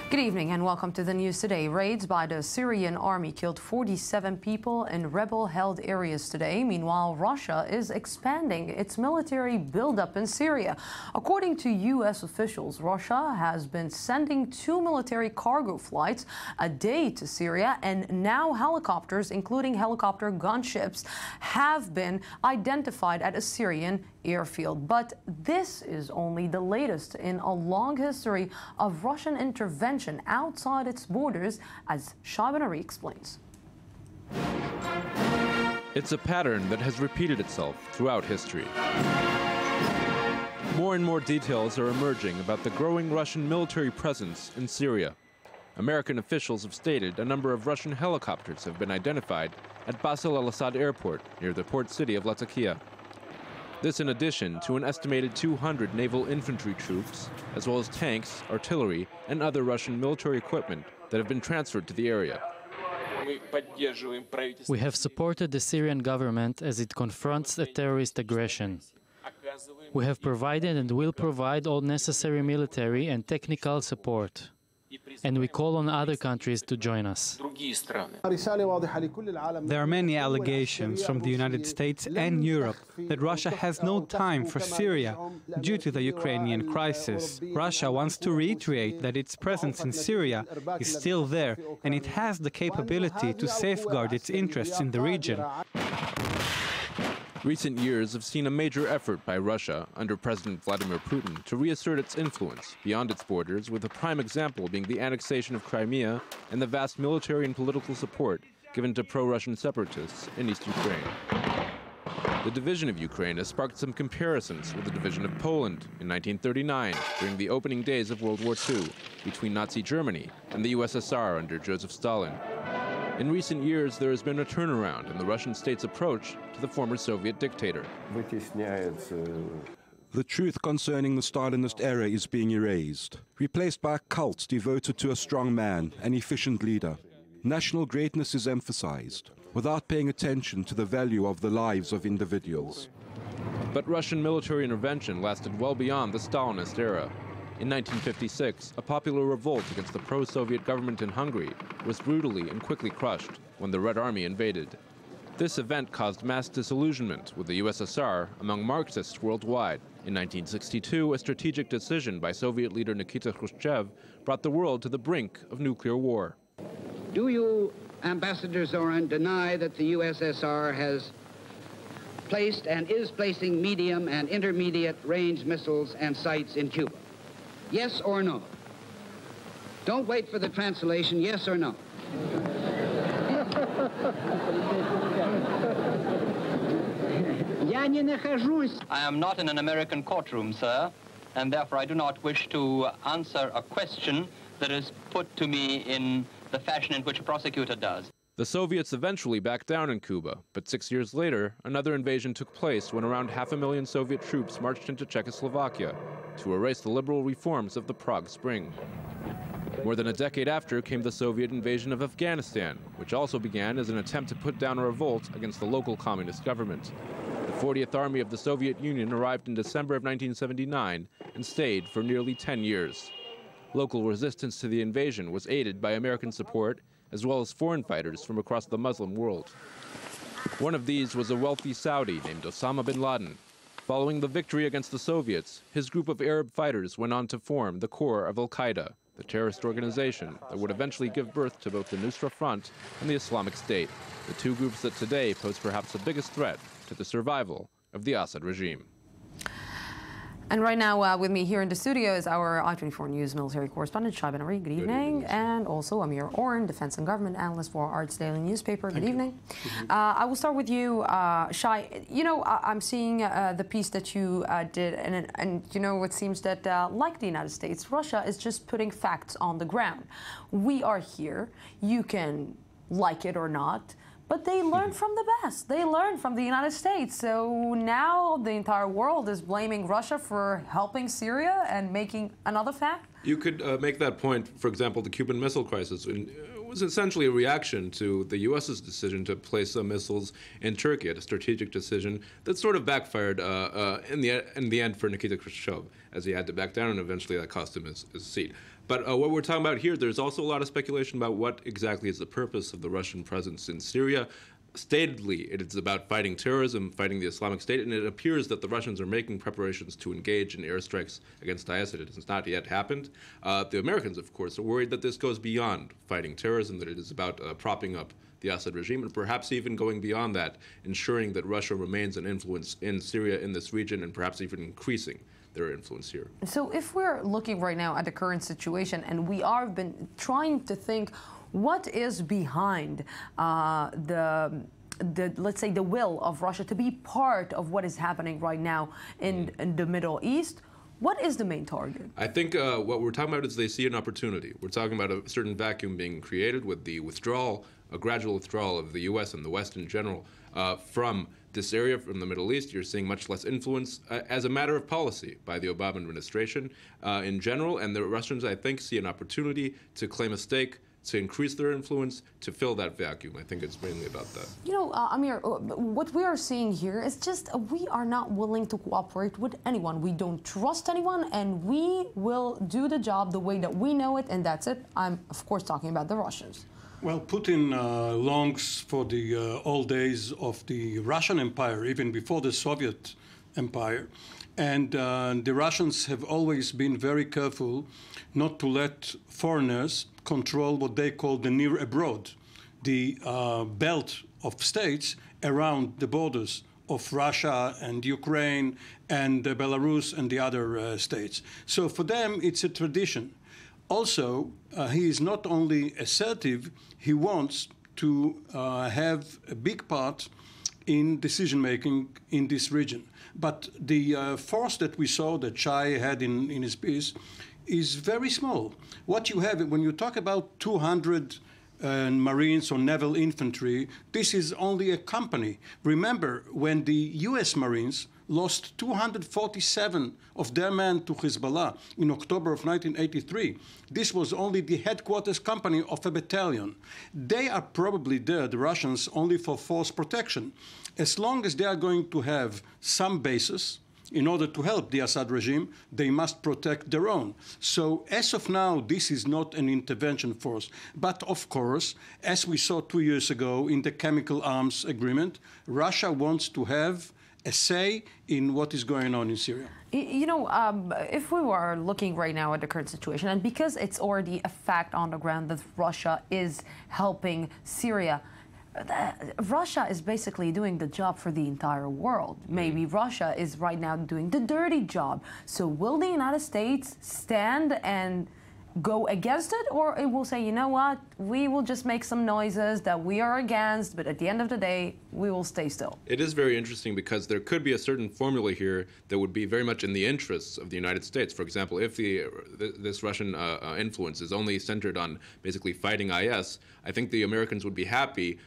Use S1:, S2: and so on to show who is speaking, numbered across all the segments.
S1: Good evening and welcome to the news today. Raids by the Syrian army killed 47 people in rebel-held areas today. Meanwhile, Russia is expanding its military buildup in Syria. According to U.S. officials, Russia has been sending 2 military cargo flights a day to Syria, and now helicopters, including helicopter gunships, have been identified at a Syrian airfield. But this is only the latest in a long history of Russian intervention outside its borders, as Shai Ben-ari explains.
S2: It's a pattern that has repeated itself throughout history. More and more details are emerging about the growing Russian military presence in Syria. American officials have stated a number of Russian helicopters have been identified at Bashar al-Assad Airport near the port city of Latakia. This in addition to an estimated 200 naval infantry troops, as well as tanks, artillery, and other Russian military equipment that have been transferred to the area.
S3: We have supported the Syrian government as it confronts a terrorist aggression. We have provided and will provide all necessary military and technical support. And we call on other countries to join us.
S4: There are many allegations from the United States and Europe that Russia has no time for Syria due to the Ukrainian crisis. Russia wants to reiterate that its presence in Syria is still there, and it has the capability to safeguard its interests in the region.
S2: Recent years have seen a major effort by Russia under President Vladimir Putin to reassert its influence beyond its borders, with a prime example being the annexation of Crimea and the vast military and political support given to pro-Russian separatists in East Ukraine. The division of Ukraine has sparked some comparisons with the division of Poland in 1939 during the opening days of World War II between Nazi Germany and the USSR under Joseph Stalin. In recent years, there has been a turnaround in the Russian state's approach to the former Soviet dictator.
S5: The truth concerning the Stalinist era is being erased, replaced by a cult devoted to a strong man, an efficient leader. National greatness is emphasized, without paying attention to the value of the lives of individuals.
S2: But Russian military intervention lasted well beyond the Stalinist era. In 1956, a popular revolt against the pro-Soviet government in Hungary was brutally and quickly crushed when the Red Army invaded. This event caused mass disillusionment with the USSR among Marxists worldwide. In 1962, a strategic decision by Soviet leader Nikita Khrushchev brought the world to the brink of nuclear war.
S6: Do you, Ambassador Zorin, deny that the USSR has placed and is placing medium and intermediate range missiles and sites in Cuba? Yes or no? Don't wait for the translation, yes or no?
S7: I am not in an American courtroom, sir, and therefore I do not wish to answer a question that is put to me in the fashion in which a prosecutor does.
S2: The Soviets eventually backed down in Cuba, but 6 years later, another invasion took place when around 500,000 Soviet troops marched into Czechoslovakia to erase the liberal reforms of the Prague Spring. More than a decade after came the Soviet invasion of Afghanistan, which also began as an attempt to put down a revolt against the local communist government. The 40th Army of the Soviet Union arrived in December of 1979 and stayed for nearly 10 years. Local resistance to the invasion was aided by American support, as well as foreign fighters from across the Muslim world. One of these was a wealthy Saudi named Osama bin Laden. Following the victory against the Soviets, his group of Arab fighters went on to form the core of Al-Qaeda, the terrorist organization that would eventually give birth to both the Nusra Front and the Islamic State, the two groups that today pose perhaps the biggest threat to the survival of the Assad regime.
S1: And right now with me here in the studio is our I-24 News military correspondent, Shai Ben-ari. Good evening. And also Amir Oren, defense and government analyst for Arts Daily newspaper. Good evening. I will start with you, Shai. You know, I'm seeing the piece that you did, and you know, it seems that like the United States, Russia is just putting facts on the ground. We are here. You can like it or not. But they learn from the best. They learn from the United States. So now the entire world is blaming Russia for helping Syria and making another fact?
S2: You could make that point, for example, the Cuban Missile Crisis. Was essentially a reaction to the U.S.'s decision to place some missiles in Turkey, a strategic decision that sort of backfired in the end for Nikita Khrushchev, as he had to back down, and eventually that cost him his seat. But what we're talking about here, there's also a lot of speculation about what exactly is the purpose of the Russian presence in Syria. Statedly, it is about fighting terrorism, fighting the Islamic State, and it appears that the Russians are making preparations to engage in airstrikes against IS. It has not yet happened. The Americans, of course, are worried that this goes beyond fighting terrorism, that it is about propping up the Assad regime, and perhaps even going beyond that, ensuring that Russia remains an influence in Syria, in this region, and perhaps even increasing their influence here.
S1: So if we're looking right now at the current situation, and we are been trying to think what is behind let's say, the will of Russia to be part of what is happening right now in the Middle East, what is the main target?
S2: I think what we're talking about is they see an opportunity. We're talking about a certain vacuum being created with the withdrawal, a gradual withdrawal of the U.S. and the West in general from this area, from the Middle East. You're seeing much less influence as a matter of policy by the Obama administration in general. And the Russians, I think, see an opportunity to claim a stake, to increase their influence, to fill that vacuum. I think it's mainly about that.
S1: You know, Amir, what we are seeing here is just we are not willing to cooperate with anyone. We don't trust anyone, and we will do the job the way that we know it, and that's it. I'm, of course, talking about the Russians.
S8: Well, Putin longs for the old days of the Russian Empire, even before the Soviet Empire. And the Russians have always been very careful not to let foreigners control what they call the near abroad, the belt of states around the borders of Russia and Ukraine and Belarus and the other states. So for them, it's a tradition. Also, he is not only assertive, he wants to have a big part in decision-making in this region. But the force that we saw that Shai had in his piece is very small. What you have, when you talk about 200 Marines or naval infantry, this is only a company. Remember, when the US Marines lost 247 of their men to Hezbollah in October of 1983. This was only the headquarters company of a battalion. They are probably there, the Russians, only for force protection. As long as they are going to have some bases, in order to help the Assad regime, they must protect their own. So as of now, this is not an intervention force. But of course, as we saw 2 years ago in the chemical arms agreement, Russia wants to have a say in what is going on in Syria.
S1: You know, if we were looking right now at the current situation, and because it's already a fact on the ground that Russia is helping Syria, Russia is basically doing the job for the entire world. Maybe Russia is right now doing the dirty job. So will the United States stand and go against it, or it will say, you know what, we will just make some noises that we are against, but at the end of the day, we will stay still?
S2: It is very interesting because there could be a certain formula here that would be very much in the interests of the United States. For example, if this Russian influence is only centered on basically fighting IS, I think the Americans would be happy,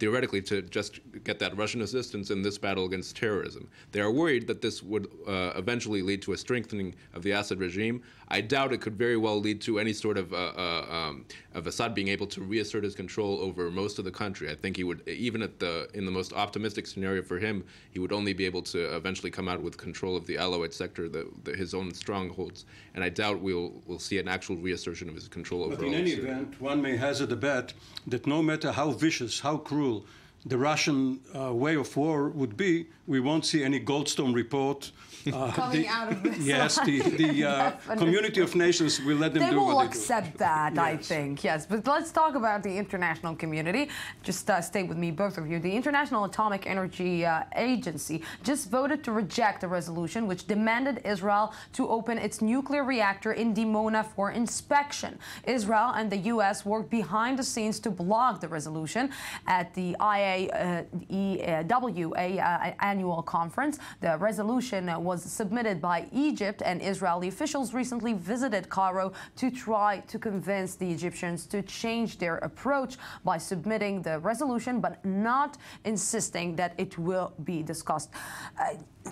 S2: theoretically, to just get that Russian assistance in this battle against terrorism. They are worried that this would eventually lead to a strengthening of the Assad regime. I doubt it could very well lead to any sort of Assad being able to reassert his control over most of the country. I think he would, even in the most optimistic scenario for him, he would only be able to eventually come out with control of the Alawite sector, his own strongholds. And I doubt we'll see an actual reassertion of his control over.
S8: But in any event, one may hazard a bet that no matter how vicious, how cruel the Russian way of war would be, we won't see any Goldstone report.
S1: Coming out of this.
S8: Yes, the community of nations will let them do what they do.
S1: They will accept that, yes. I think, yes. But let's talk about the international community. Just stay with me, both of you. The International Atomic Energy Agency just voted to reject a resolution which demanded Israel to open its nuclear reactor in Dimona for inspection. Israel and the U.S. worked behind the scenes to block the resolution at the IAEA annual conference. The resolution was submitted by Egypt, and Israeli officials recently visited Cairo to try to convince the Egyptians to change their approach by submitting the resolution, but not insisting that it will be discussed.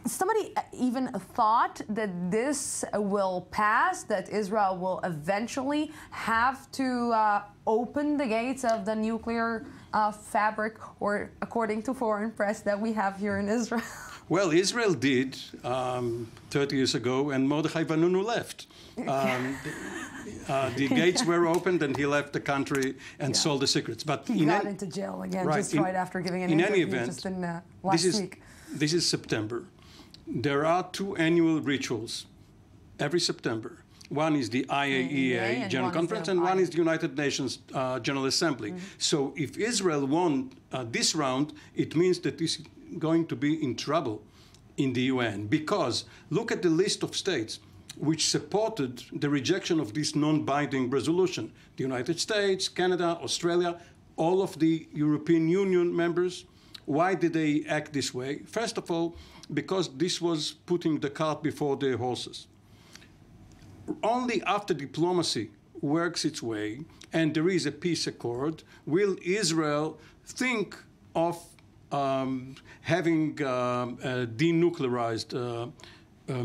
S1: Somebody even thought that this will pass, that Israel will eventually have to open the gates of the nuclear fabric, or according to foreign press that we have here in Israel.
S8: Well, Israel did 30 years ago, and Mordechai Vanunu left. The gates were opened, and he left the country and sold the secrets. But
S1: he got into jail again just right after giving an interview just in last week.
S8: This is September. There are 2 annual rituals every September. One is the IAEA General Conference, and one is the United Nations General Assembly. So if Israel won this round, it means that this is going to be in trouble in the UN. Because look at the list of states which supported the rejection of this non-binding resolution. The United States, Canada, Australia, all of the European Union members. Why did they act this way? First of all, because this was putting the cart before the horses. Only after diplomacy works its way and there is a peace accord will Israel think of having a denuclearized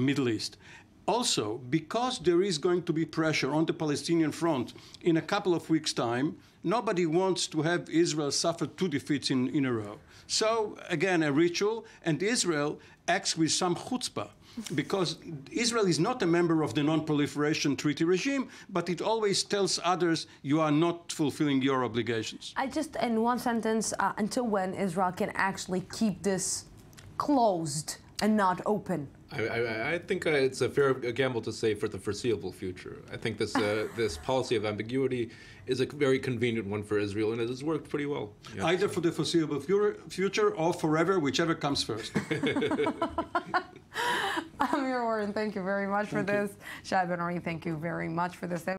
S8: Middle East. Also, because there is going to be pressure on the Palestinian front in a couple of weeks' time, nobody wants to have Israel suffer 2 defeats in a row. So, again, a ritual, and Israel acts with some chutzpah, because Israel is not a member of the non-proliferation treaty regime, but it always tells others you are not fulfilling your obligations.
S1: In one sentence, until when Israel can actually keep this closed and not open?
S2: I think it's a fair gamble to say for the foreseeable future. I think this this policy of ambiguity is a very convenient one for Israel, and it has worked pretty well.
S8: Either for the foreseeable future or forever, whichever comes first.
S1: Amir Oren, thank you very much for this. Shai Ben-ari, thank you very much for this.